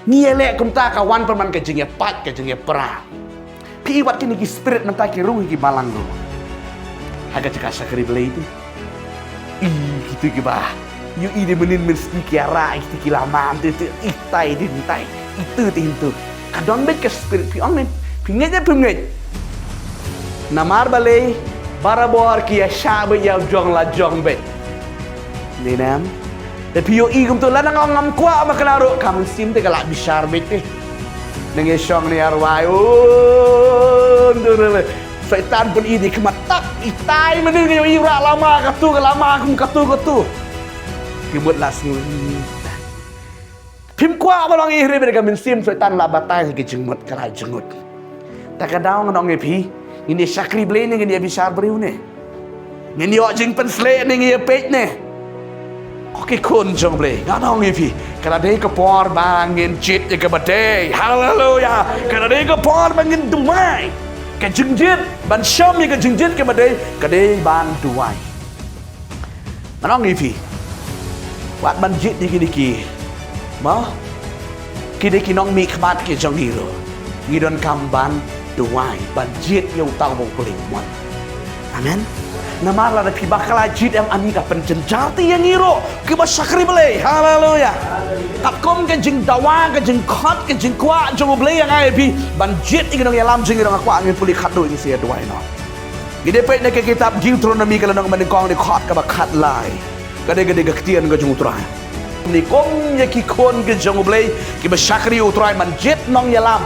Ngielek kumta kawan perman ke jengnya pat ke jengnya pra. Pi wat kini ki spirit nanta ki ruh ki balang lo. Haga cakap sakri belai itu. Gitu ki bah. You ide menin mesti ki ara ki lama itu itai dintai. Itu tintu. Kadang bet ke spirit pi ong pinget pinget. Namar balai barabor ki ashabe ya jong la jong bet. Ninam. Tapi yo igum tu lanang ngam kwa makalaro kam sim te kala bisar bet ni. Nang syong ni arwai. Oh, Syaitan pun ini kematak itai mening yo ira lama katu lama kum katu. Kimut langsung. Pim kwa balong ihri be kam sim syaitan la batai ke jengmut kala jengut. Tak kadang ngong epi ini sakri ble ni dia bisar beriu ni. Ni yo jeng pensle ni ye pet ni. Oke kun jong ble nganong epi kada dei ke por bangin jit ye ke badai. Haleluya. Kada dei ke por bangin dumai. Ke jengjit ban syam ye ke jengjit ke badai kadai ban duai. Nganong epi. Wat ban jit ni ki. Ma kide kinong mi khmat ke jong hiro. Ngidon kamban duai ban jit yo tau bong kuling mon. Amen. Namar la pi bakala jit am ani ka penjenjati yang hiro ke basakri bele. Haleluya. Kap kom ke jing dawa ke jing khot ke jing kwa jong bele yang ai pi ban jit ngidong yalam jing ngidong kwa ngin puli khat do ing sia duai no. Gide pe ne ke kitab Deuteronomy kala nong man kong ni khot ka ba khat lai. Gade ke ktian ke jong utrai. Ni kom ye ki kon ke jong blei ki ba sakri utrai man jet nong yalam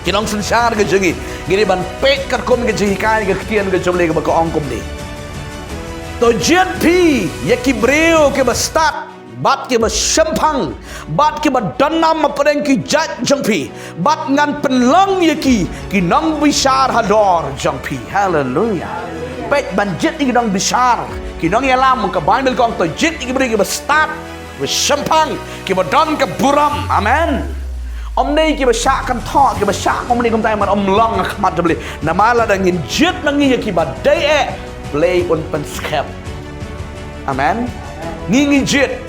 kinong sensar ke jengi gini ban pet kat kom ke jengi kai ke ktian ke jong blei ke ba ko ong kom ni to jet pi ye ki breo ke ba start bat ke ba sempang bat ke ba danam apeng ki jat jong pi bat ngan penlong ye ki nong bisar hador jong pi. Haleluya. Pet ban jet ki nong bisar ki nong yalam ke bible kong to jet ki breo ke ba start Sempang kita don ke buram. Amen. Om ni kita syakan thok kita syak om ni kom tai man om long khmat beli. Namala dangin jet nangi kita dai play on pen skep. Amen. Ngi jet.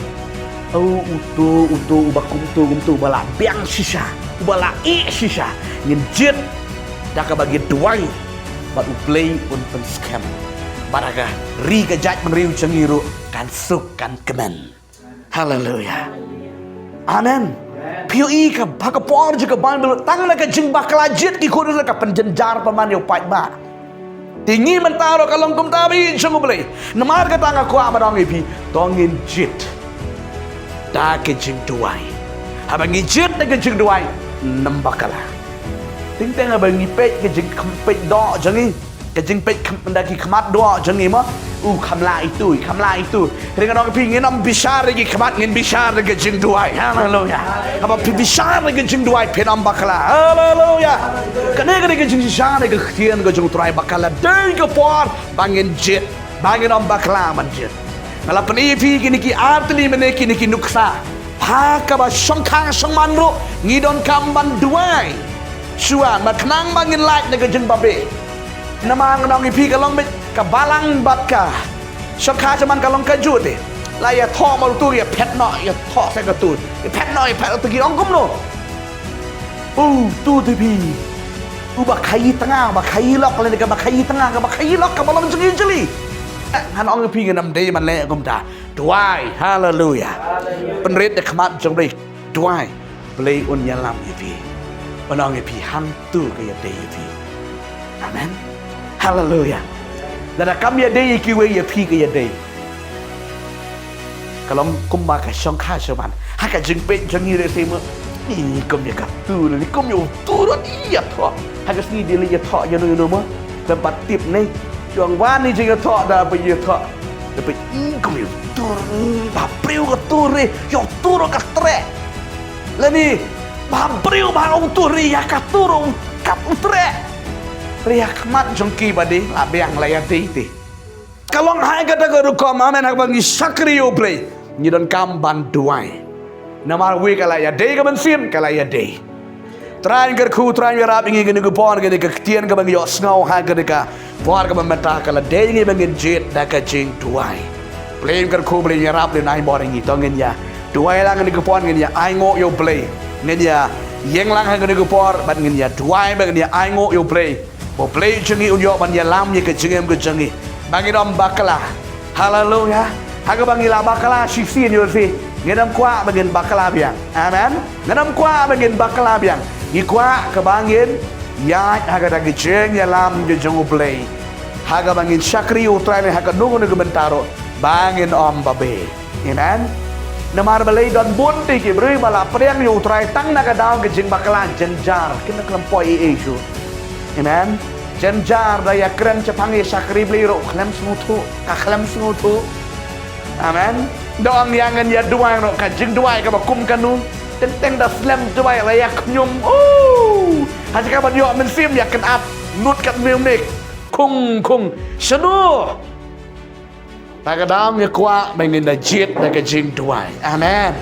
Oh utu bakum tu bala biang sisa. Bala I sisa. Ngin jet dak bagi duai bat play on pen skep. Baraga ri ke jat menriu cengiru kan suk kan kemen. Haleluya. Amen. Pio ka bakapor juga Bible tang na ka jing baklajit ki kudu ka penjenjar paman yo pai ba. Tingi mentaro kalong kum tabi jong boleh. Namar ka tang aku amarang ipi tongin jit. Da ke jing duai. Habang jit na ke jing duai nambakala. Ting teng abang pet ke jing pet do jangi. Ke jing pet mendaki khamat do jangi ma. Kamla itu. Dengan orang pingin am bisar lagi kemat ngin bisar lagi jing duai. Haleluya. Apa bisar lagi jing duai penam bakala. Haleluya. Kene jing bisar lagi ketian ke jing duai bakala. Dei ke por bangin jet. Bangin am bakala man jet. Malah penipi kini ki atli meneki niki nuksa. Haka ba songkang songmanro ngidon kamban duai. Suan mat kenang bangin light lagi jing babe. Nama nong ipi kalong bet kabalang bat ka syakha cuman kalong kaju te la ya tho mal tu ya pet no ya tho sa ka tu ya pet no ya pet tu ki ong kum no tu te pi ba khai tengah ba khai lok le ka ba khai tengah ka ba khai lok ka balong jeli jeli han ong pi nganam de man le kum ta duai. Haleluya. Penrit de khmat jong ri duai play on yalam ipi onong ipi hantu ka ya de ipi. Amen. Haleluya. Dan kami ada ikiwe ya pi ke ya dei. Kalau kumba ka syong kha shaman, haka jing pe jang ni re sema. Ni kom ya ka tu ni kom yo tu ro iya tho. Haka sni dia ya tho ya no ma. Tempat tip ni chuang wan ni jing ya tho da pe ya tho. Da pe kom yo tu ba priu ka tu re yo tu ro ka tre. La ni ba priu ba ong tu ri ya ka tu ro ka tre. Riak mat jongki badi labiang layati ti. Kalong hai kata guru kom amen ak bangi sakri yo play. Nyidon kamban duai. Namar wi kala ya dei ka bensin kala ya dei. Train ker khu train ya rap ingi genu pon genu ka tien ka bangi yo snau ha ka ka por ka meta kala dei ngi bangi jet da ka jing duai. Play ker khu play ya rap le nai boring itu ngin ya. Duai lang genu pon ngin ya ai ngo yo play. ngenya yeng lang ha ngene por ban ngenya duai ban ngenya ai ngo yo play bo play chengi unyo ban ya lam ye ke chengem ke chengi bangi dom bakala haleluya haga bangi la bakala sisi yo si ngedam kwa bangin bakala biang amen ngedam kwa bangin bakala biang ikwa ke bangin ya haga dagi cheng ya lam je jengu play haga bangin syakri utrai haga nungu ne gementaro bangin om babe amen namar balai don bunti ki beri bala priang yu utrai tang naga daun ke jeng bakalan jenjar kena kelempoi isu amen jenjar daya keren cepangi syakri beli ro klem semutu ka klem semutu amen doang yangan ya duai ro ka jeng duai ka bakum kanu tenteng da slam duai layak nyum haja ka ban yo men sim ya kan up nut kat miumnik kung senuh Tagadam ya kuat bangin da jit da ke jing duai amen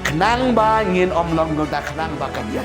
kenang ba ngin om long da kenang ba kan ya